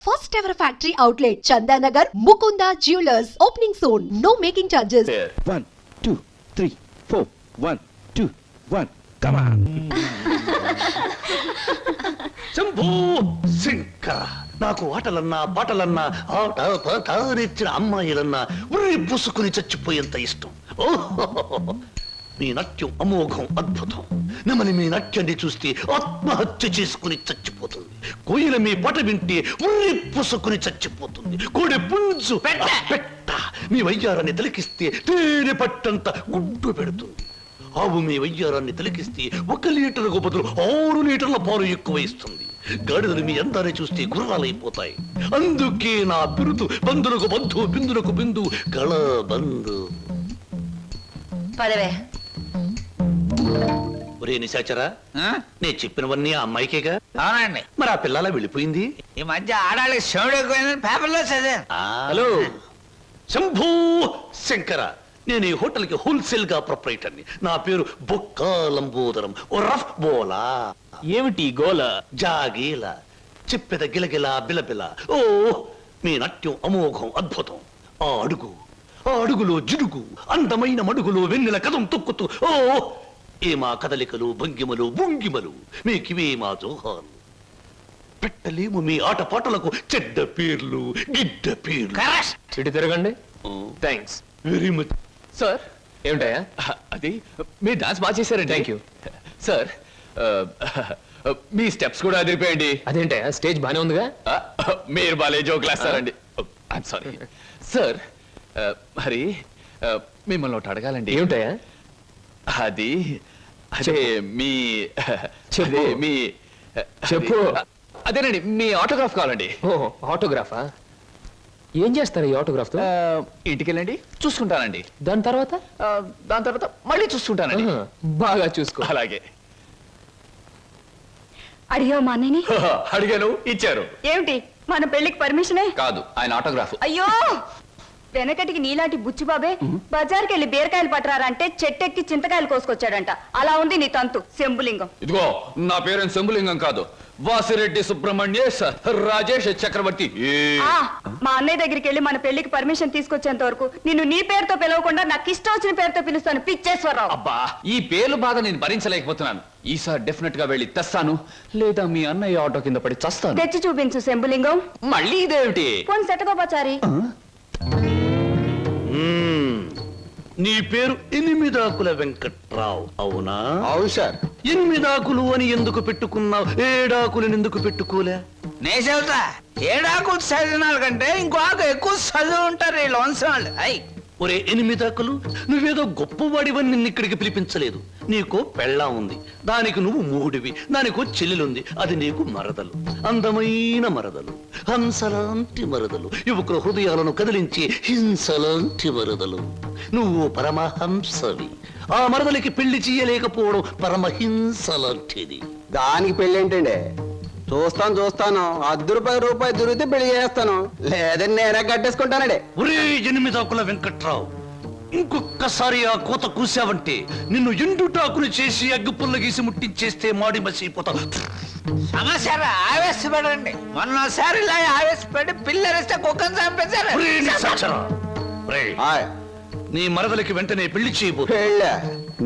First ever factory outlet, Chandanagar, Mukunda Jewelers. Opening soon. No making charges. 1, 2, 3, 4. 1, 2, 1. Come on. Shambhu Shankara, నాకు ఆటలన్నా పాటలన్నా ఆట పాట నేర్చిన అమ్మాయిలన్నా ఉర్రి పూసుకుని చచ్చిపోయేంత ఇష్టం. మీ నాట్యం అమోఘం, అద్భుతం. నమని మీ నాట్యాన్ని చూస్తే ఆత్మహత్య చేసుకుని చచ్చిపోతుంది. కోయిల మీ పాట వింటే ఉర్రి పూసుకుని చచ్చిపోతుంది. కోడి పుంజు పెట్ట మీ వయ్యారాన్ని తిలకిస్తే తేనె పట్టంత గుడ్డు పెడుతుంది. ఆవు మీ వయ్యారాన్ని తిలకిస్తే 1 లీటర్కు బదులు 6 లీటర్ల పాలు ఎక్కువ ఇస్తుంది. గాడిదలు మీ అందాన్ని చూస్తే గుర్రాలైపోతాయి. అందుకే నా బిరుదు బంధులకు బంధు, బిందులకు బిందు, గళ బంధు. పదవే. ఒరే నిశాచరా, నేను చెప్పినవన్నీ ఆ అమ్మాయికేగా? అవునండి. మరి ఆ పిల్లలా వెళ్ళిపోయింది. ఈ మధ్య ఆడాళ్ళకి శివుడు ఎక్కువైందని పేపర్లో చదివాను. హలో శంభూ శంకర, నేను ఈ హోటల్ కి హోల్సేల్ గా ప్రొప్రైటర్ని. నా పేరు బొక్క లంబోదరం. ఓ రఫ్ బోలా. ఏమిటి గోల? జాగీల చెప్పెద గిలగిల బిలబిల. ఓ మీ నాట్యం అమోఘం, అద్భుతం. ఆ అడుగులో జిడుగు, అందమైన మడుగులో వెన్నెల కథం తొక్కుతూ. ఓ ఏ మా కదలికలు, భంగిమలు, భుంగిమలు, మీకివే మా జోహాలు. పెట్టలేము మీ ఆట పాటలకు చెడ్డ పేర్లు, గిడ్డ పేర్లు. ఇటు తిరగండి. Thanks very much sir. ఏమిటయా అది? మీరు డాన్స్ బాగా చేశారండి. Thank you sir. మీ స్టెప్స్ కూడా అదిరిపోయండి. అదేంటయా, స్టేజ్ బానే ఉందిగా. మీరు బాలే జోకులు వేస్తారండి. I'm sorry sir. మరి మిమ్మల్ని ఒకటి అడగాలండి. ఏమిటయా అది? అదే మీ చెప్పు. అదేనండి, మీ ఆటోగ్రాఫ్ కావాలండి. ఆటోగ్రాఫా? ఏం చేస్తారు ఈ ఆటోగ్రాఫ్ తో? ఇంటికి వెళ్ళండి, చూసుకుంటానండి. దాని తర్వాత మళ్ళీ చూసుకుంటానండి. బాగా చూసుకో. అలాగే. అడిగావు మా అన్నయ్యని? అడిగాను, ఇచ్చారు. ఏమిటి, మన పెళ్లికి పర్మిషనే? కాదు, ఆయన ఆటోగ్రాఫ్. అయ్యో, వెనకటికి నీలాంటి బుచ్చిబాబే బజార్కి వెళ్ళి బీరకాయలు పట్టరారంటే చెట్టెక్కి చింతకాయలు కోసుకొచ్చాడంట. అలా ఉంది నీ తంతు శంభులింగం. ఇదిగో, నా పేరు శంభులింగం కాదు, వాసిరెడ్డి సుబ్రహ్మణ్యేశ్ రాజేష్ చక్రవర్తి. మా అన్నయ్య దగ్గరికి వెళ్ళి మన పెళ్లికి పర్మిషన్ తీసుకొచ్చేంత వరకు నిన్ను నీ పేరుతో పిలవకుండా నాకు ఇష్టం వచ్చిన పేరుతో పిలుస్తాను. పిచ్చేశ్వరరావు. అబ్బా, ఈ పేర్లు బాధ నేను భరించలేకపోతున్నాను. ఈసారి డెఫినెట్ గా వెళ్ళి తెస్తాను, లేదా మీ అన్నయ్య ఆటో కింద పడి చస్తాను. తెచ్చి చూపించు శంభులింగం. మళ్ళీ ఇదేమిటి? పోనీ సెటగోపచారి. నీ పేరు 8 ఆకుల వెంకట్రావు, అవునా? అవును సార్. 8 ఆకులు అని ఎందుకు పెట్టుకున్నావు? 7 ఆకులను ఎందుకు పెట్టుకోలే? నే చెబుతా, 7 ఆకులు చదివినాల కంటే ఇంకో ఆకు ఎక్కువ చదువు ఉంటారు వీళ్ళు వంశవాళ్ళు. అయ్యి ఒరే 8 ఆకులు, నువ్వేదో గొప్పవాడివని నిన్ను ఇక్కడికి పిలిపించలేదు. నీకో పెళ్ళా ఉంది, దానికి నువ్వు మూడివి. దానికో చెల్లెలుంది, అది నీకు మరదలు. అందమైన మరదలు, హంసలాంటి మరదలు, యువకుల హృదయాలను కదిలించి హింసలాంటి మరదలు. నువ్వు పరమహంసవి. ఆ మరదలికి పెళ్లి చేయలేకపోవడం పరమహింసలాంటిది. దానికి పెళ్లి ఏంటండి? చూస్తాను, ₹10 దొరికితే పెళ్లి చేస్తాను, లేదని నేనే కట్టేసుకుంటానండి. ఒరే 8 ఆకుల వెంకట్రావు, ఇంకొక్కసారి ఆ కోత కూసావంటే నిన్ను ఎండుటాకులు చేసి అగ్గిపుల్ల గీసి ముట్టించేస్తే మాడి మసిపోతావు. సమస్య ఆవేశపడండి. మొన్నసారి ఇలా ఆవేశపడి పిల్లరిస్తే కుక్కను చంపేశారు. నీ మరదలికి వెంటనే పెళ్లి చేయబో.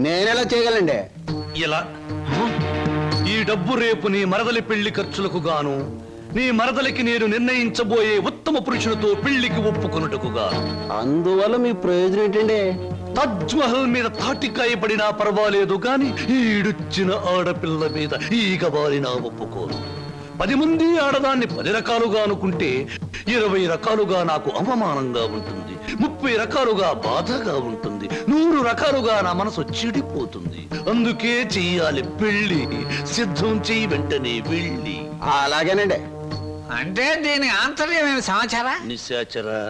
నేనెలా చేయగలండి? ఇలా ఈ డబ్బు రేపు నీ మరదలి పెళ్లి ఖర్చులకు గాను, నీ మరదలికి నేను నిర్ణయించబోయే ఉత్తమ పురుషునితో పెళ్లికి ఒప్పుకొనుటకు గాను. అందువల్ల మీ ప్రయోజనం ఏంటండి? తాజ్మహల్ మీద తాటికాయ పడినా పర్వాలేదు గాని ఈడుచ్చిన ఆడపిల్ల మీద ఈగ బారినా ఒప్పుకోను. 10 మంది ఆడదాన్ని 10 రకాలుగా అనుకుంటే 20 రకాలుగా నాకు అవమానంగా ఉంటుంది, 30 రకాలుగా బాధగా ఉంటుంది, 100 రకాలుగా నా మనసు చెడిపోతుంది. అందుకే చెయ్యాలి పెళ్లి. సిద్ధం చెయ్యి, వెంటనే వెళ్ళి. అలాగేనండి. అంటే దీని ఆంతర్యమైన సమాచారా? నిశాచరా,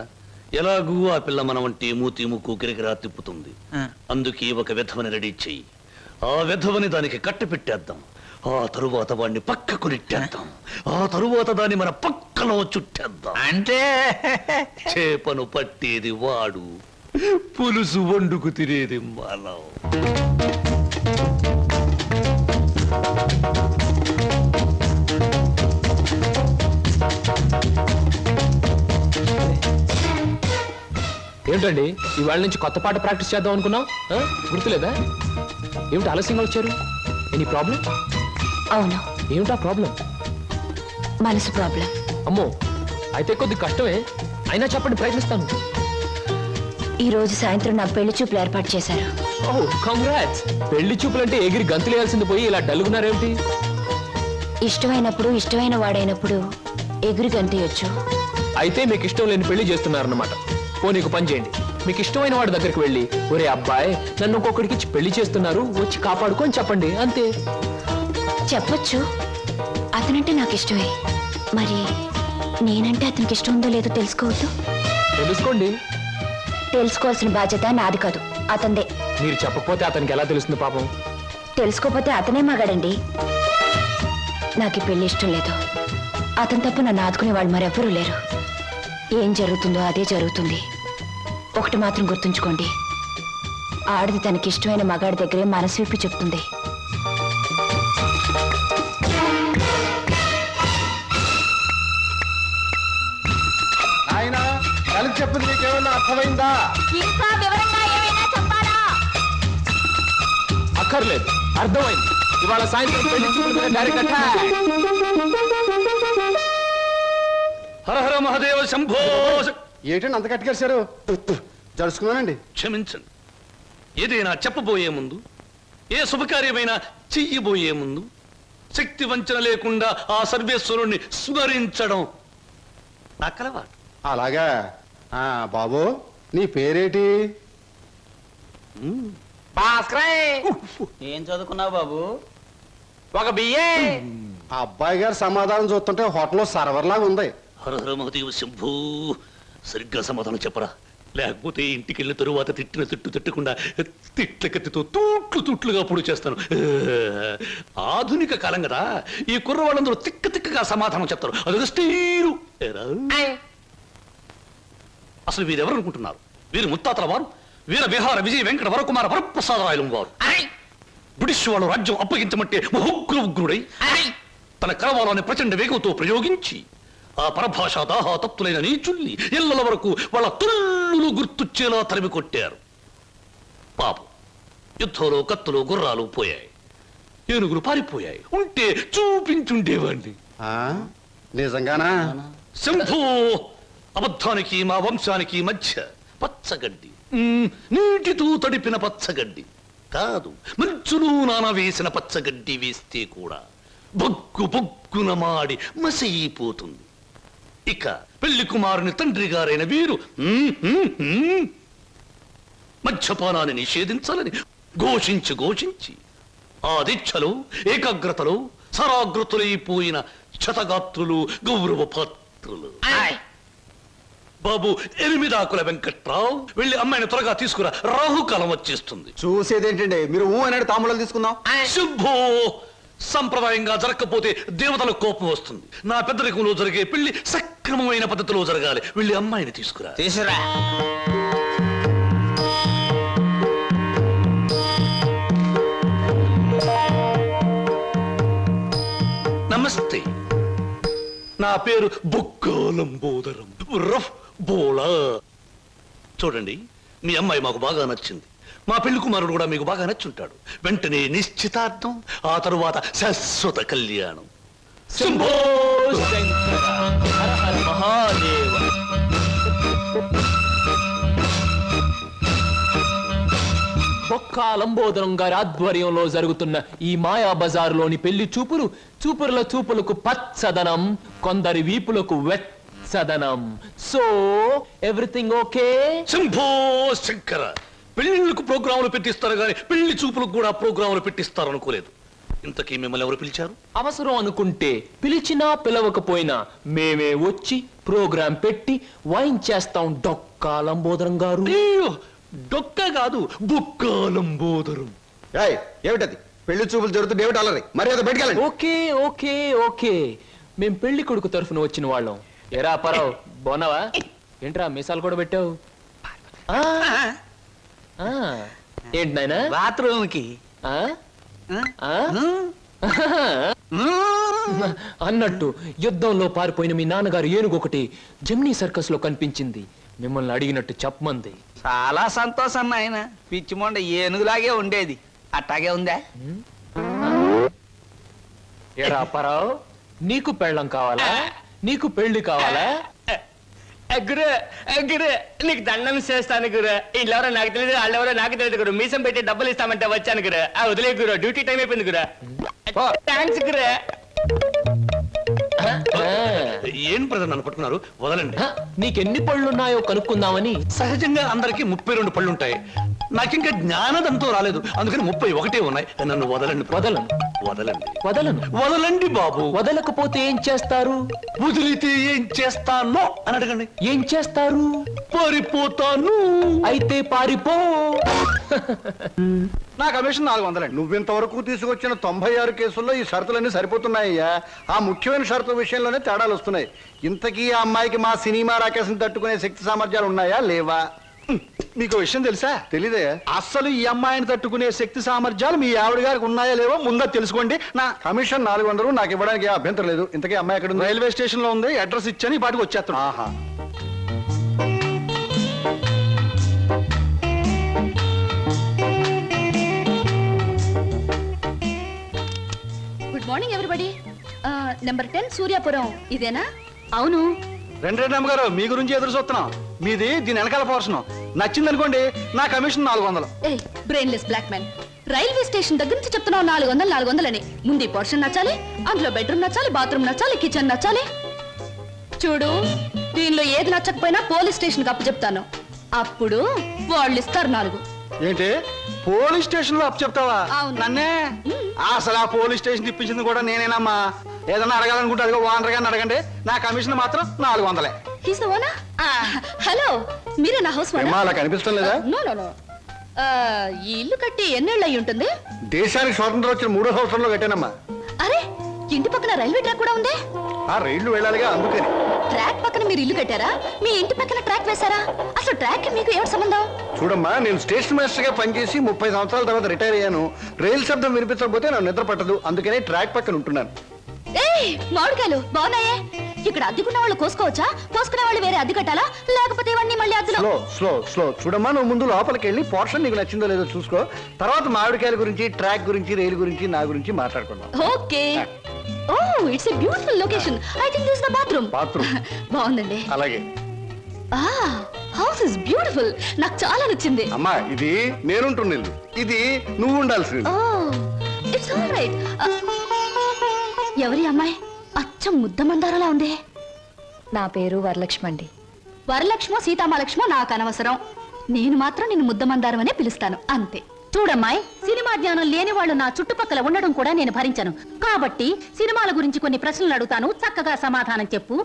ఎలాగూ ఆ పిల్ల మన వంటి మూతి ముక్కు కిరికిరా తిప్పుతుంది. అందుకే ఒక విధవని రెడీ చెయ్యి. ఆ విధవని దానికి కట్ట పెట్టేద్దాం. ఆ తరువాత వాడిని పక్కకు నెట్టేద్దాం. ఆ తరువాత దాన్ని మన పక్కలో చుట్టేద్దాం. అంటే చేపను పట్టేది వాడు, పులుసు వండుకు తినేది మనం. ఏమిటండి ఇవాళ నుంచి కొత్త పాట ప్రాక్టీస్ చేద్దాం అనుకున్నాం, గుర్తులేదా? ఏమిటి ఆలస్యంగా వచ్చారు? Any problem? అవును, ఏమిటా ప్రాబ్లం? మనసు ప్రాబ్లం. అమ్మో, అయితే కొద్ది కష్టమే, అయినా చెప్పండి, ప్రయత్నిస్తాను. ఈ రోజు సాయంత్రం నా పెళ్లి చూపులు ఏర్పాటు చేశారు. ఓ కంగ్రాట్స్. పెళ్లి చూపులంటే ఎగిరి గంతులేయాల్సింది పోయి ఇలా డల్గున్నారేమిటి? ఇష్టమైనప్పుడు ఇష్టమైన వాడైనప్పుడు ఎగురు గంతయొచ్చు. అయితే మీకు ఇష్టం లేని పెళ్లి చేస్తున్నారన్నమాట. నీకు పని చేయండి, మీకు ఇష్టమైన వాడి దగ్గరికి వెళ్ళి, ఒరే అబ్బాయి నన్ను ఒక్కొక్కడికి ఇచ్చి పెళ్లి చేస్తున్నారు, వచ్చి కాపాడుకొని చెప్పండి, అంతే. చెప్పొచ్చు, అతనంటే నాకు ఇష్టమే. మరి నేనంటే అతనికి ఇష్టం ఉందో లేదో తెలుసుకోవద్దు? తెలుసుకోండి. తెలుసుకోవాల్సిన బాధ్యత నాది కాదు, అతందే. మీరు చెప్పకపోతే అతనికి ఎలా తెలుస్తుంది పాపం? తెలుసుకోపోతే అతనే మగాడండి. నాకు పెళ్లి ఇష్టం లేదు. అతని తప్ప నన్ను ఆదుకునే వాళ్ళు మరెవ్వరూ లేరు. ఏం జరుగుతుందో అదే జరుగుతుంది. ఒకటి మాత్రం గుర్తుంచుకోండి, ఆడది తనకి ఇష్టమైన మగాడి దగ్గరే మనసు విప్పి చెప్తుంది. ఆయన కలిసి చెప్పింది మీకేమన్నా అర్థమైందా? ఇంకా వివరంగా ఏమైనా చెప్పాలా? అక్కర్లేదు, అర్థమైంది. ఇవాళ సాయంత్రం పెళ్లి చూపులు డైరెక్ట్ అటాక్. హర హర మహాదేవ శంభో. ఏంటండి అంత కట్టుకేశారు? జరుచుకున్నానండి. క్షమించండి. ఏదైనా చెప్పబోయే ముందు, ఏ శుభకార్యమైనా చెయ్యబోయే ముందు శక్తి వంచన లేకుండా ఆ సర్వేశ్వరుణ్ణి స్మరించడం నా కలవాటు. అలాగా. బాబు నీ పేరేటి? ఏం చదువుకున్నావు బాబు? ఒక బియ్యే. ఆ అబ్బాయి గారు సమాధానం చూస్తుంటే హోటల్లో సర్వర్ లాగా ఉంది. హర హర మహాదేవ శంభూ. సరిగ్గా సమాధానం చెప్పరా, లేకపోతే ఇంటికి వెళ్ళిన తరువాత తిట్టిన తిట్టు తిట్టకుండా తిట్ల కత్తితో తూట్లుగా పొడి చేస్తాను. ఆధునిక కాలం కదా, ఈ కుర్రవాళ్ళందరూ తిక్కగా సమాధానం చెప్తారు. అదొక స్టీరు. అసలు వీరెవరు అనుకుంటున్నారు? వీరు ముత్తాతల వారు వీర విహార విజయ వెంకట వరకుమార వరప్రసాదరాయలం వారు. బ్రిటిష్ వాళ్ళు రాజ్యం అప్పగించమంటే ఉగ్రుడై తన కరవాలని ప్రచండ వేగంతో ప్రయోగించి ఆ పరభాషా దాహాతత్తులైన నీచుల్ని ఇళ్ల వరకు వాళ్ళ తుల్లులు గుర్తుచ్చేలా తరిమి కొట్టారు. పాపం, యుద్ధంలో కత్తులు గుర్రాలు పోయాయి, ఏనుగులు పారిపోయాయి. ఉంటే చూపించుండేవాణ్ణి. నిజంగానా? శంభూ. అబద్ధానికి మా వంశానికి మధ్య పచ్చగడ్డి, నీటితో తడిపిన పచ్చగడ్డి కాదు, మంచులు నానవేసిన పచ్చగడ్డి వేస్తే కూడా బొగ్గు బొగ్గున మాడి మసైపోతుంది. ఇక పెళ్లి కుమారుని తండ్రి గారైన వీరు మద్యపానాన్ని నిషేధించాలని ఘోషించి ఆ దీక్షలో ఏకాగ్రతలో సరాగ్రతులైపోయిన క్షతగాత్రులు, గౌరవ పాత్రులు. బాబు ఎనిమిదాకుల వెంకట్రావు, వెళ్ళి అమ్మాయిని త్వరగా తీసుకురా, రాహుకాలం వచ్చేస్తుంది. చూసేదేంటండి, మీరు అన్నాడు తాంబూలాలు తీసుకుందాం. శుభో. సంప్రదాయంగా జరగకపోతే దేవతలకు కోపం వస్తుంది. నా పెద్దరికంలో జరిగే పెళ్లి సక్రమమైన పద్ధతిలో జరగాలి. వెళ్ళి అమ్మాయిని తీసుకురా. తీసురా. నమస్తే, నా పేరు బొక్కాలంబోదరం రఫ్ బోళా. చూడండి, మీ అమ్మాయి మాకు బాగా నచ్చింది. మా పెళ్లి కుమారుడు కూడా మీకు బాగా నచ్చుంటాడు. వెంటనే నిశ్చితార్థం, ఆ తరువాత శాశ్వత కళ్యాణం. శంభో శంకర హర హర మహాదేవ. బొక్కాలంబోదరం గారి ఆధ్వర్యంలో జరుగుతున్న ఈ మాయా బజారులోని పెళ్లి చూపులకు పచ్చదనం, కొందరి వీపులకు వెచ్చదనం. So everything okay? Shambho Shankara. పెళ్లిళ్ళకు ప్రోగ్రాములు పెట్టిస్తారు కానీ పెళ్లి చూపులకు కూడా ప్రోగ్రాములు పెట్టిస్తారు అనుకోలేదు. ఇంతకీ మిమ్మల్ని ఎవరు పిలిచారు? అవసరం అనుకుంటే, పిలిచినా పిలవకపోయినా మేమే వచ్చి ప్రోగ్రాం పెట్టి వైన్ చేస్తాం. డొక్కాలంబోదరం గారు. డొక్క కాదు, బొక్కాలంబోదరం. ఏమిటది? పెళ్లి చూపులు జరుగుతుంది, ఏమిటి అలరి? మరి అది బయటకెళ్ళండి. ఓకే ఓకే ఓకే, మేం పెళ్లి కొడుకు తరఫున వచ్చిన వాళ్ళం. ఎరా పరావు, బాగున్నావా? ఏంట్రా మీసాలు కూడా పెట్టావు? ఏంటి నాయనా? బాత్రూమ్ కి అన్నట్టు యుద్ధంలో పారిపోయిన మీ నాన్నగారు ఏనుగొకటి జెమినీ సర్కస్ లో కనిపించింది. మిమ్మల్ని అడిగినట్టు చెప్పమంది. చాలా సంతోషం నాయన. పిచ్చి మొండ ఏనుగులాగే ఉండేది, అట్టాగే ఉందా? ఏరా అప్పారావు, నీకు పెళ్ళం కావాలా? నీకు పెళ్లి కావాలా? గురు గురు నీకు దండం చేస్తాను గురు. వీళ్ళెవరో నాకు తెలియదు, వాళ్ళెవరో నాకు తెలియదు గురు. మీసం పెట్టి డబ్బులు ఇస్తామంటే వచ్చాను గురు. వదిలే గురు, డ్యూటీ టైం అయిపోయింది గురు. థ్యాంక్స్ గురు. ఏం ప్రజలు అనుకుంటున్నారు? వదలండి. నీకెన్ని పళ్ళున్నాయో కనుక్కుందామని. సహజంగా అందరికి 32 పళ్ళుంటాయి. నాకింకా జ్ఞానదంతో రాలేదు, అందుకని 31 ఉన్నాయి. నన్ను వదలండి. వదలను. వదలండి. వదలను. వదలండి బాబు. వదలకపోతే ఏం చేస్తారు? వదిలితే ఏం చేస్తానో అని అడగండి. ఏం చేస్తారు? పారిపోతాను. అయితే పారిపో. నా కమిషన్ 400. నువ్వింతవరకు తీసుకొచ్చిన 96 కేసుల్లో ఈ షరతులన్నీ సరిపోతున్నాయ్యా. ఆ ముఖ్యమైన షరతుల విషయంలోనే తేడాలు వస్తున్నాయి. ఇంతకీ ఆ అమ్మాయికి మా సినిమా రాకేశం తట్టుకునే శక్తి సామర్థ్యాలు ఉన్నాయా లేవా? మీకు విషయం తెలుసా? తెలీదే. అస్సలు ఈ అమ్మాయిని తట్టుకునే శక్తి సామర్థ్యాలు మీ ఆవిడ గారికి ఉన్నాయా లేవో ముందా తెలుసుకోండి. నా కమిషన్ 400 నాకు ఇవ్వడానికి ఏ అభ్యంతరం లేదు. ఇంతకీ అమ్మాయి ఎక్కడ ఉంది? రైల్వే స్టేషన్ లో ఉంది. అడ్రస్ ఇచ్చాను, ఈ పాటికి వచ్చేస్తాను. ఆహా. Good morning everybody. Number 10 Suryapuram ఇదేనా? అవును. రెండు అమ్మగారు, మీ గురించి ఎదురు చూస్తున్నాం. మీది దీని వెనకాల పోర్షన్ నచ్చింది అనుకోండి, నా commission 400. A brainless black man, railway station దగ్గర నుంచి చెప్తున్నావు 400 అని. ముందు ఈ పోర్షన్ నచ్చాలి, అందులో బెడ్రూమ్ నచ్చాలి, బాత్రూమ్ నచ్చాలి, కిచెన్ నచ్చాలి. చూడు, దీనిలో ఏది నచ్చకపోయినా పోలీస్ స్టేషన్ కి అప్పు చెప్తాను. అప్పుడు వాళ్ళు ఇస్తారు 4. ఏంటి పోలీస్ స్టేషన్ లో అప్పు చెప్తావా? అవును. నన్నే? అసలు ఆ పోలీస్ స్టేషన్ ఇప్పించింది కూడా నేనేనమ్మా. ఏదన్నా అడగాలనుకుంటే అదిగో ఓనర్ గారిని అడగండి. నా కమిషన్ మాత్రం 400. హలో, మీరే నా హౌస్ ఏమ్మా, అలా కనిపిస్తాం లేదా? No no no. ఈ ఇల్లు కట్టి ఎన్నేళ్ళు అయి ఉంటుంది? దేశానికి స్వాతంత్రం వచ్చిన 3వ సంవత్సరంలో కట్టానమ్మా. అరే, ఇంటి పక్కన రైల్వే ట్రాక్ కూడా ఉంది. ఆ రైళ్లు వెళ్ళాలిగా, అందుకని. ట్రాక్ పక్కన మీరు ఇల్లు కట్టారా? మీ ఇంటి పక్కన ట్రాక్ వేశారా? అసలు ట్రాక్ కి మీకు ఏమిటి సంబంధం? చూడమ్మా, నేను స్టేషన్ మాస్టర్ గా పనిచేసి 30 సంవత్సరాల తర్వాత రిటైర్ అయ్యాను. రైలు శబ్దం వినిపించకపోతే నాకు నిద్ర పట్టదు, అందుకనే ట్రాక్ పక్కన ఉంటున్నాను. ఏయ్, మామిడికాయలు బాగున్నాయే. ఇక్కడ అద్దెకున్న వాళ్ళు కోసుకోవచ్చా? కోసుకునే వాళ్ళు వేరే అద్దె కట్టాలా? లేకపోతే ఇవన్నీ మళ్ళీ అద్దెలో? Slow slow slow. చూడమ్మా, నువ్వు ముందు లోపలికి వెళ్ళి పోర్షన్ నీకు నచ్చిందో లేదో చూసుకో. తర్వాత మామిడికాయల గురించి, ట్రాక్ గురించి, రైలు గురించి, నా గురించి మాట్లాడుకుందాం. Okay. Oh, it's a beautiful location. I think this the bathroom. బాగుందండి. అలాగే. House is beautiful. నాకు చాలా నచ్చింది. అమ్మా, ఇది నేనుంటున్న ఇల్లు, ఇది నువ్వు ఉండాల్సింది. ఓ, ఇట్స్ ఆల్ రైట్. ఎవరి అమ్మాయి? అచ్చం ముద్ద మందారలా ఉంది. నా పేరు వరలక్ష్మి అండి. వరలక్ష్మో సీతామలక్ష్మో నాకు అనవసరం. నేను మాత్రం నిన్ను ముద్ద మందారం అనే పిలుస్తాను, అంతే. చూడమ్మాయి, సినిమా జ్ఞానం లేని వాళ్ళు నా చుట్టుపక్కల ఉండడం కూడా నేను భరించను. కాబట్టి సినిమాల గురించి కొన్ని ప్రశ్నలు అడుగుతాను, చక్కగా సమాధానం చెప్పు.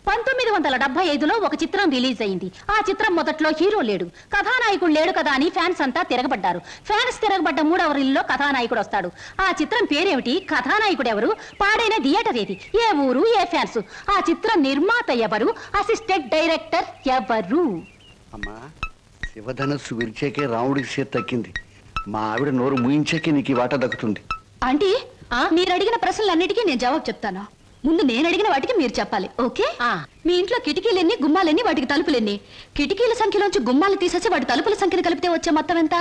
1975లో ఒక చిత్రం రిలీజ్ అయింది. ఆ చిత్రం మొదట్లో హీరో లేడు, కథానాయకుడు లేడు కదా అని ఫ్యాన్స్ అంతా తిరగబడ్డారు. ఫ్యాన్స్ తిరగబడ్డ 3వ రీల్లో కథానాయకుడు వస్తాడు. ఆ చిత్రం పేరేమిటి? కథానాయకుడు ఎవరు? పాడైన థియేటర్ ఏది? ఏ ఊరు? ఏ ఫ్యాన్స్? ఆ చిత్రం నిర్మాత ఎవరు? అసిస్టెంట్ డైరెక్టర్ ఎవరు? అమ్మా, శివధనస్సు విరిచాకే రాముడికి చేతి తక్కింది. మా ఆవిడ నోరు ముయించాకే నీకు ఈ వాటా దక్కుతుంది. ఆంటీ, మీరు అడిగిన ప్రశ్నలన్నిటికీ నేను జవాబు చెప్తాను. ముందు నేను అడిగిన వాటికి మీరు చెప్పాలి, ఓకే? మీ ఇంట్లో కిటికీలెన్ని, గుమ్మాలెన్ని, వాటికి తలుపులెన్ని? కిటికీల సంఖ్యలోంచి గుమ్మాలు తీసేసి వాటి తలుపుల సంఖ్యను కలిపితే వచ్చే మొత్తం ఎంత?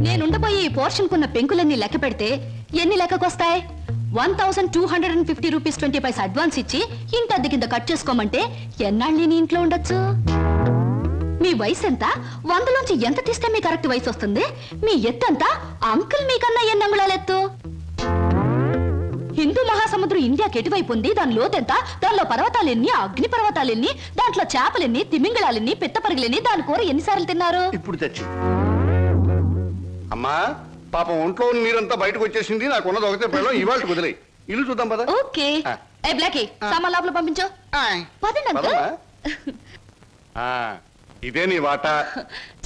నేనుండబోయే ఈ పోర్షన్ కున్న పెంకులన్నీ లెక్క పెడితే ఎన్ని లెక్కకొస్తాయి? 1250 రూపీస్ 20 పైసా అడ్వాన్స్ ఇచ్చి ఇంత అద్దె కింద కట్ చేసుకోమంటే ఎన్నాళ్ళు నీ ఇంట్లో ఉండొచ్చు? మీ వయసు ఎంత? 100లోంచి ఎంత తీస్తే మీ కరెక్ట్ వయసు వస్తుంది? మీ ఎత్తు ఎంత? అంకుల్ మీకన్నా ఎన్ని అంగుళాలు ఎత్తు? హిందూ మహాసముద్రం ఇండియాకి ఎటువైపు ఉంది? దాని లోతెంత? దానిలో పర్వతాలెన్ని, అగ్ని పర్వతాలెన్ని, దాంట్లో చేపలెన్ని, తిమింగళాలెన్ని, పిత్తపరిగలెన్ని, దాని కూర ఎన్నిసార్లు తిన్నారు? ఇప్పుడు తెచ్చి. అమ్మా, పాపం ఒంట్లో నీరంతా బయటకు వచ్చేసింది. నాకు ఉన్నది ఒకటే పిల్లలు, ఇవాళ కుదిరాయి. ఇల్లు చూద్దాం పద. ఓకే. ఏ బ్లాకీ, సామాన్ లోపల పంపించు. పదండి అంకుల్. ఇదే నీ వాటా.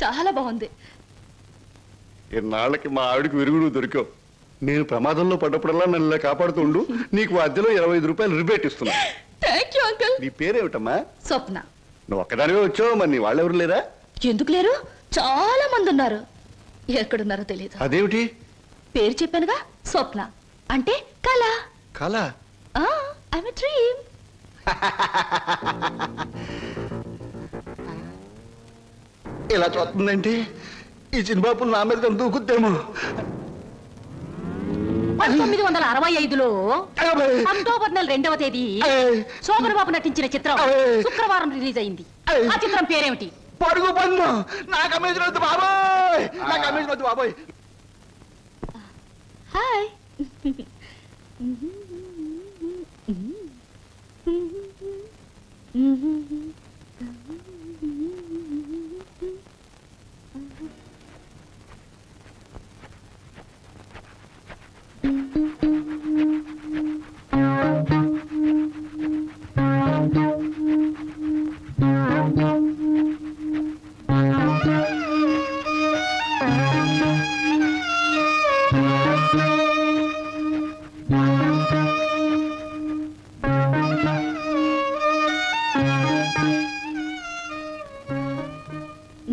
చాలా బాగుంది. ఇన్నాళ్ళకి మా ఆవిడకి విరుగుడు దొరికావు. నేను ప్రమాదంలో పడ్డప్పుడల్లా నన్ను ఇలా కాపాడుతుండు. నీకు అద్దెలో 25 రూపాయలు రిబేట్ ఇస్తున్నా. Thank you uncle. నీ పేరేమిటమ్మా? స్వప్న. నువ్వు ఒక్కదానివే వచ్చావు, మరి నీ వాళ్ళెవరు లేరా? ఎందుకు లేరు? చాలా మంది ఉన్నారు. ఎక్కడున్నారో తెలియదు. అదేమిటి? పేరు చెప్పానుగా, స్వప్న అంటే కళ. కళ? I'm a dream. ఇలా చూస్తుందంటే ఈ చిన్నబాబు నా మీద దూకుద్దేమో. 1965లో అక్టోబర్ నెల 2వ తేదీ శోభన్ బాబు నటించిన చిత్రం శుక్రవారం రిలీజ్ అయింది. ఆ చిత్రం పేరేమిటి? పరుగు పన్ను. నాకు అమేజ్ వద్దు బాబోయ్, నాకు అమేజ్ వద్దు బాబోయ్. హాయ్.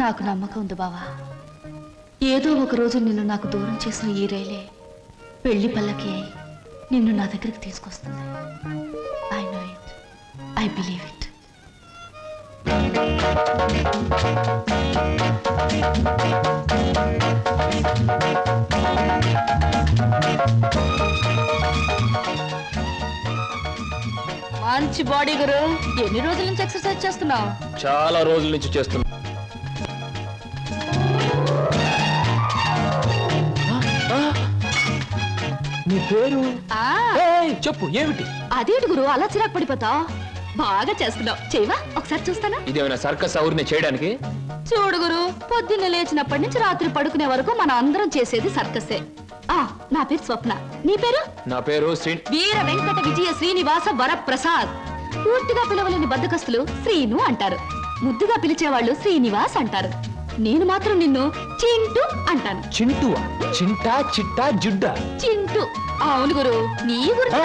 నాకు నమ్మకం ఉంది బావా. ఏదో ఒక రోజు నిన్ను నాకు దూరం చేసిన ఈ రైలే పెళ్లి పల్లకి అయి నిన్ను నా దగ్గరికి తీసుకొస్తుంది. I know it, I believe it. మంచి బాడీ గురు. ఎన్ని రోజుల నుంచి ఎక్సర్సైజ్ చేస్తున్నావు? చాలా రోజుల నుంచి చేస్తున్నా. నీ పేరు చెప్పు, ఏమిటి? అదేంటి గురు అలా చిరాకు పడిపోతావు? బాగా చేస్తున్నావు. చేయవా ఒకసారి చూస్తానా? ఇదేమైనా సర్కస్ ఊరిని చేయడానికి? చూడు గురు, పొద్దున్న లేచినప్పటి నుంచి రాత్రి పడుకునే వరకు మనం అందరం చేసేది సర్కసే. నా పేరు స్వప్న. నీ పేరు? నా పేరు వీర వెంకట విజయ శ్రీనివాస వరప్రసాద్. పూర్తిగా పిలవలేని బద్దకస్తులు శ్రీను అంటారు, ముద్దుగా పిలిచేవాళ్ళు శ్రీనివాస్ అంటారు. నేను మాత్రం నిన్ను చింటూ అంటాను. చింటూవా? చింటా చిట్టా జుడ్డా? చింటూ. అవును గురు, నీ గురించి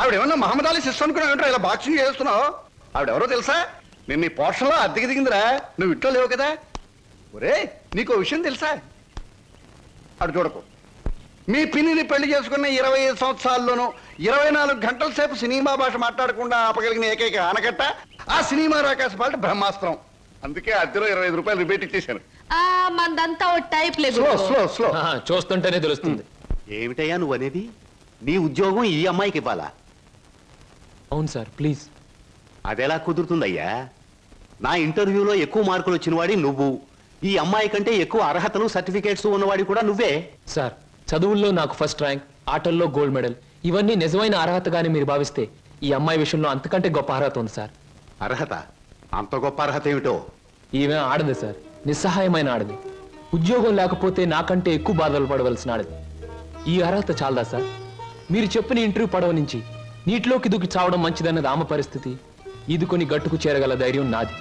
ఆవిడేమన్నా మహమ్మద్ అలీ సిస్టర్ అనుకున్నావు? ఇలా బాక్సింగ్ చేస్తున్నావు? ఆవిడెవరో తెలుసా? నేను నీ పోర్షన్లో అద్దెకి దిగిందిరా. నువ్వు ఇంట్లో లేవు కదా. ఒరే, నీకు విషయం తెలుసా? అటు చూడకు. మీ పిన్నిని పెళ్లి చేసుకున్న 25 సంవత్సరాల్లోనూ 24 గంటల సేపు సినిమా భాష మాట్లాడకుండా ఆపగలిగిన ఏకైక ఆనకట్ట ఆ సినిమా రాకాశ పాట బ్రహ్మాస్త్రం. అందుకే అద్దెలో 25 రూపాయలు రిబేట్ ఇచ్చేశాను. మందంతా టైప్ లేదు. చూస్తుంటేనే తెలుస్తుంది. ఏమిటయ్యా నువ్వు అనేది? నీ ఉద్యోగం ఈ అమ్మాయికి ఇవ్వాలా? అవును సార్, ప్లీజ్. అదెలా కుదురుతుందయ్యా? నా ఇంటర్వ్యూలో ఎక్కువ మార్కులు వచ్చిన వాడి నువ్వు, ఈ అమ్మాయి కంటే ఎక్కువ అర్హతలు సర్టిఫికేట్స్ ఉన్నవాడి కూడా నువ్వే. సార్, చదువుల్లో నాకు ఫస్ట్ ర్యాంక్, ఆటల్లో గోల్డ్ మెడల్, ఇవన్నీ నిజమైన అర్హతగానే మీరు భావిస్తే ఈ అమ్మాయి విషయంలో అంతకంటే గొప్ప అర్హత ఉంది సార్. అర్హత? అంత గొప్ప అర్హత ఏమిటో? ఈమె ఆడదు సార్, నిస్సహాయమైన ఆడది. ఉద్యోగం లేకపోతే నాకంటే ఎక్కువ బాధలు పడవలసిన ఆడది. ఈ అర్హత చాలదా సార్? మీరు చెప్పిన ఇంటర్వ్యూ పడవ నుంచి నీటిలోకి దూకి చావడం మంచిదన్నది ఆమె పరిస్థితి. ఈదుకొని గట్టుకు చేరగల ధైర్యం నాది.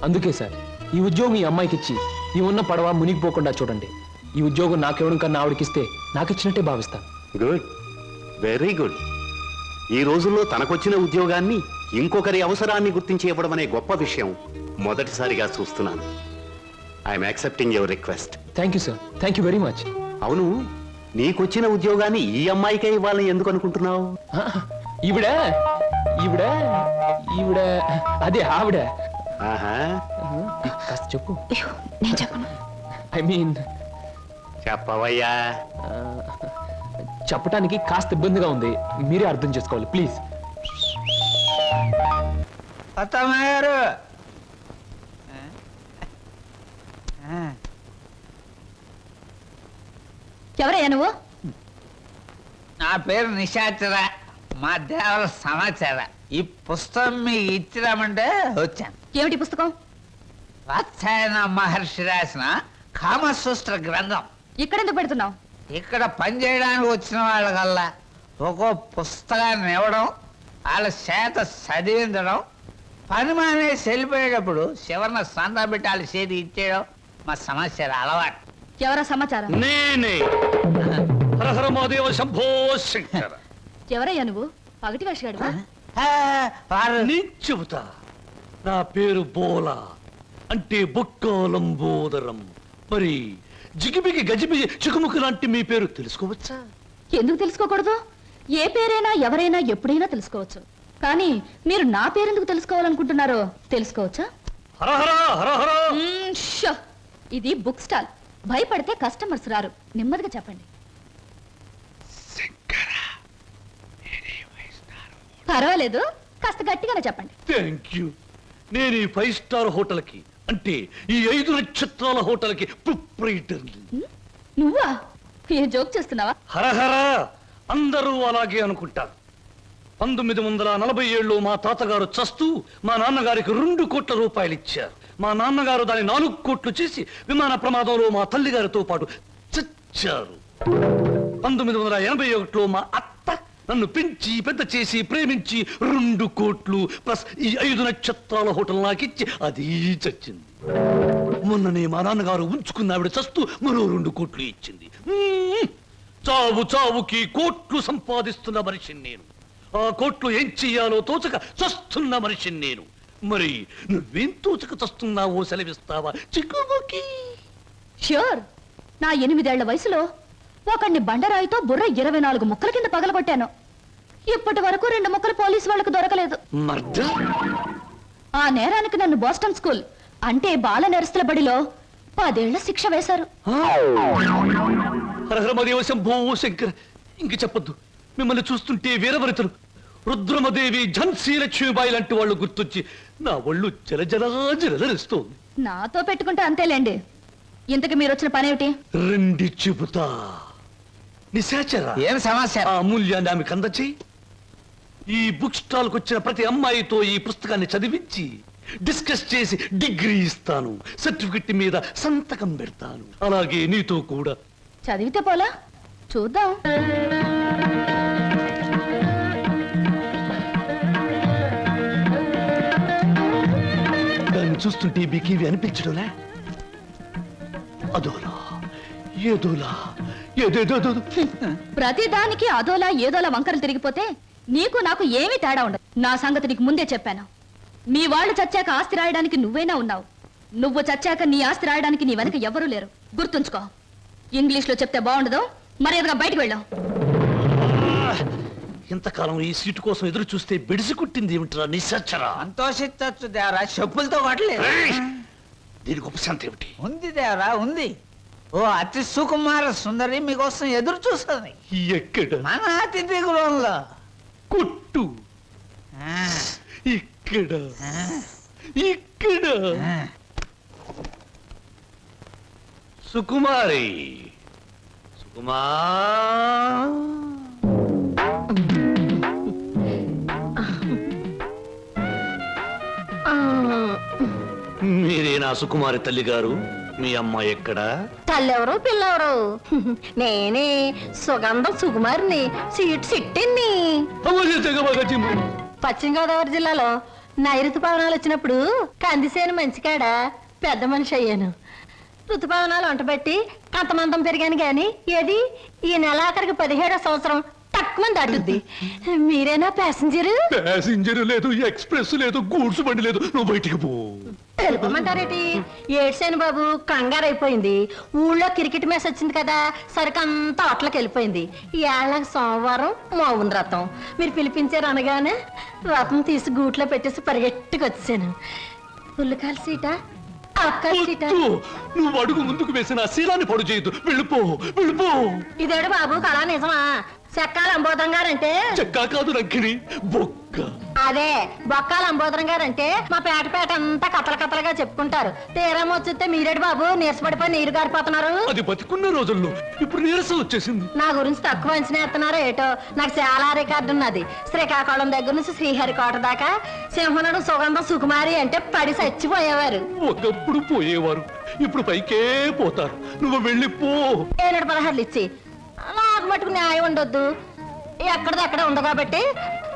అందుకే సార్, ఈ ఉద్యోగం ఈ అమ్మాయికి ఇచ్చి ఈ ఉన్న పడవ మునిగిపోకుండా చూడండి. ఈ ఉద్యోగం నాకెవడం కన్నా ఆవిడకిస్తే నాకిచ్చినట్టే భావిస్తాను. Good, very good. ఈ రోజుల్లో తనకొచ్చిన ఉద్యోగాన్ని ఇంకొకరి అవసరాన్ని గుర్తించి ఇవ్వడం అనే గొప్ప విషయం మొదటిసారిగా చూస్తున్నాను. I'm accepting your request. Thank you sir, thank you very much. అవును, నీకొచ్చిన ఉద్యోగాన్ని ఈ అమ్మాయికే ఇవ్వాలని ఎందుకు అనుకుంటున్నావు? ఈవిడ ఈవిడ ఈవిడ అదే ఆవిడ. కాస్త చెప్పు. నేను చెప్పను. ఐ మీన్ చెప్పవయ్యా. చెప్పడానికి కాస్త ఇబ్బందిగా ఉంది, మీరే అర్థం చేసుకోవాలి ప్లీజ్. ఎవరయ్యా నువ్వు? నా పేరు నిశాచర, మా దేవర సమాచార. ఈ పుస్తకం మీకు ఇచ్చిరామంటే వచ్చాను. ఏమిటి పుస్తకం? వాత్సాయన మహర్షి రాసిన కామసూత్ర గ్రంథం. ఇక్కడెందుకు పెడుతున్నావు? ఇక్కడ పనిచేయడానికి వచ్చిన వాళ్ళకల్లా ఒక్కో పుస్తకాన్ని ఇవ్వడం, వాళ్ళ చేత చదివించడం, పని మానేసి వెళ్ళిపోయేటప్పుడు చివరిన సందా పెట్టి వాళ్ళ చేతి ఇచ్చేయడం మా సమాచారం అలవాటు. ఎవరా సమాచారం? నేనే. హరహర మహాదేవ శంభో శంకర. ఎవరయ్యా నువ్వు? పగటి వేషగాడు? నేను చెబుతా. నా పేరు బోలా, అంటే బొక్కాలంబోదరం. మరి జిగిబిగి గజిబిగి చికుముకు లాంటి మీ పేరు తెలుసుకోవచ్చా? ఎందుకు తెలుసుకోకూడదు? ఏ పేరైనా ఎవరైనా ఎప్పుడైనా తెలుసుకోవచ్చు. కానీ మీరు నా పేరెందుకు తెలుసుకోవాలనుకుంటున్నారో తెలుసుకోవచ్చా? షో! ఇది బుక్ స్టాల్. భయపడితే కస్టమర్స్ రారు. నెమ్మదిగా చెప్పండి. పర్వాలేదు, కాస్త గట్టిగానే చెప్పండి. Thank you. నేను ఈ 5 స్టార్ హోటల్కి, అంటే ఈ 5 నక్షత్రాల హోటల్కి ప్రొప్రైటర్ని. నువ్వా? ఏ జోక్ చేస్తున్నావా? హరహర, అందరూ అలాగే అనుకుంటారు. 1947లో మా తాతగారు చస్తూ మా నాన్నగారికి 2 కోట్ల రూపాయలు ఇచ్చారు. మా నాన్నగారు దాన్ని 4 కోట్లు చేసి విమాన ప్రమాదంలో మా తల్లిగారితో పాటు చచ్చారు. 1981లో మా అత్త నన్ను పెంచి పెద్ద చేసి ప్రేమించి 2 కోట్లు ప్లస్ ఈ 5 నక్షత్రాల హోటల్ నాకిచ్చి అది చచ్చింది. మొన్ననే మా నాన్నగారు ఉంచుకున్న ఆవిడ చస్తూ మరో 2 కోట్లు ఇచ్చింది. చావు చావుకి కోట్లు సంపాదిస్తున్న మనిషిని నేను. ఆ కోట్లు ఏం చెయ్యాలో తోచక చస్తున్న మనిషిని నేను. మరి నువ్వేం తోచక చస్తున్నావో సెలవిస్తావా చిక్కుముకి? ష్యూర్. నా 8 ఏళ్ల వయసులో ఒకడిని బండరాయితో బుర్ర 24 ముక్కల కింద పగలగొట్టాను. ఇప్పటి వరకు 2 ముక్కలు పోలీసు వాళ్ళకు దొరకలేదు. ఆ నేరానికి నన్ను బోస్టన్ స్కూల్ అంటే బాల నెరస్తుల బడిలో 10 ఏళ్ల శిక్ష వేశారు. శంభో శంకర్, ఇంక చెప్పొద్దు. మిమ్మల్ని చూస్తుంటే వీరవరితలు రుద్రమదేవి, ఝన్సీ లక్ష్మీబాయి లాంటి వాళ్ళు గుర్తొచ్చి నా ఒళ్ళు జలజలస్తోంది. నాతో పెట్టుకుంటే అంతేలేండి. ఇంతకు మీరు వచ్చిన పనేమిటి? రండి చెబుతా. నిశాచర ఏం సమస్య? ఆ అమూల్యాన్ని ఆమెకు అందచేయి. ఈ బుక్ స్టాల్ కు వచ్చిన ప్రతి అమ్మాయితో ఈ పుస్తకాన్ని చదివించి డిస్కస్ చేసి డిగ్రీ ఇస్తాను. సర్టిఫికెట్ మీద సంతకం పెడతాను. అలాగే నీతో కూడా. చదివితే పోలా? చూద్దాం. దాన్ని చూస్తుంటే మీకేవి అనిపించడంలే? అదోలా ఏదోలా ఏదేదో. ప్రతి దానికి అదోలా ఏదోలా వంకరలు తిరిగిపోతే నీకు నాకు ఏమీ తేడా ఉండదు. నా సంగతి నీకు ముందే చెప్పాను. మీ వాళ్ళు చచ్చాక ఆస్తి రాయడానికి నువ్వైనా ఉన్నావు. నువ్వు చచ్చాక నీ ఆస్తి రాయడానికి నీ వెనక ఎవరూ లేరు. గుర్తుంచుకో. ఇంగ్లీష్ లో చెప్తే బాగుండదు. మర్యాదగా బయటకు వెళ్ళాం. ఇంతకాలం ఈ సీటు కోసం ఎదురు చూస్తే బెడిసి కుట్టింది ఏమిట్రా నిశాచరా? సంతోషించచ్చు దేవరా, చెప్పులతో కొట్టలేదు. దీనికి ఉపశాంతి ఏమిటి? ఉంది దేవరా, ఉంది. ఓ అతి సుకుమార సుందరి మీకోసం ఎదురు చూస్తుంది. ఎక్కడ? మన అతిథి గృహంలో. కొట్టు. ఇక్కడ ఇక్కడ. సుకుమారి, సుకుమా, మీరేనా సుకుమారి తల్లి గారు? మీ అమ్మాయి ఎక్కడా? తల్లెవరు పిల్లెవరు? నేనే సుగంధం సుకుమారిని, సీట్ సిట్టిని. పశ్చిమ గోదావరి జిల్లాలో నైరుతు పవనాలు వచ్చినప్పుడు కందిసేను మంచికాడ పెద్ద మనిషి అయ్యాను. ఋతుపవనాలు వంటబెట్టి అంతమంతం పెరిగాను గాని ఏది ఈ నెలాఖరికి 17వ సంవత్సరం తక్కువ దాటుద్ది. మీరేనా ప్యాసింజర్? ప్యాసింజర్ లేదు, ఎక్స్ప్రెస్ లేదు, గూడ్స్ బండి లేదు. నువ్వు బయటికి పో. వెళ్ళిపోమంటారేటి? ఏడ్సేను బాబు, కంగారు అయిపోయింది. ఊళ్ళో క్రికెట్ మ్యాచ్ వచ్చింది కదా, సరికంతా అట్లకి వెళ్ళిపోయింది. ఈ ఏళ్ళకి సోమవారం మౌన రథం. మీరు పిలిపించారు అనగానే రథం తీసి గూట్లో పెట్టేసి పరిగెట్టుకు వచ్చాను. పుల్లకాల సీటా నువ్వు అడుగు ముందుకు వేసిన శీలాన్ని పొడు చేయదు. వెళ్ళిపో వెళ్ళిపో. ఇదేడు బాబు కళా నిజమా? చెక్కాల అంబోధం గారంటే చెక్కా కాదు రంకిణి, బొక్క. అదే బొక్కాల అంబోధం గారంటే మా పేట అంతా కథలుగా చెప్పుకుంటారు. తీరం వచ్చి మీరేడు బాబు నీరసపడిపోయి నీరు గారిపోతున్నారు. అది బతికున్న రోజుల్లో, ఇప్పుడు నీరసం వచ్చేసింది. నా గురించి తక్కువ అంచనా ఎత్తున్నారో ఏటో. నాకు చాలా రికార్డు ఉన్నది. శ్రీకాకుళం దగ్గర నుంచి శ్రీహరికోట దాకా సింహనుడు సుగంధం సుకుమారి అంటే పడి చచ్చిపోయేవారు. ఒకప్పుడు పోయేవారు, ఇప్పుడు పైకే పోతారు. నువ్వు వెళ్ళిపో. 16 ఇచ్చి నాకు మటుకు న్యాయం ఉండొద్దు. ఎక్కడదక్కడ ఉంది కాబట్టి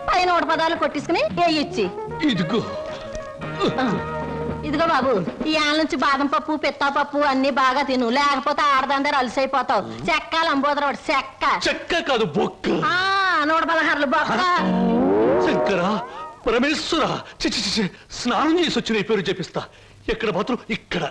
పైన 100 పదాలు కొట్టించుకుని ఇచ్చి. ఇదిగో బాబు, ఈ ఆళ్ళ నుంచి బాదం పప్పు పిత్తా పప్పు అన్ని బాగా తిను, లేకపోతే ఆడదందరూ అలసైపోతావు. చెక్కాలు అంబోదర చెక్క కాదు బొక్క. 116 బొక్క. శంకరా, పరమేశ్వర, స్నానం చేసి వచ్చిన పేరు చెప్పిస్తా. ఎక్కడ మాత్రం ఇక్కడ.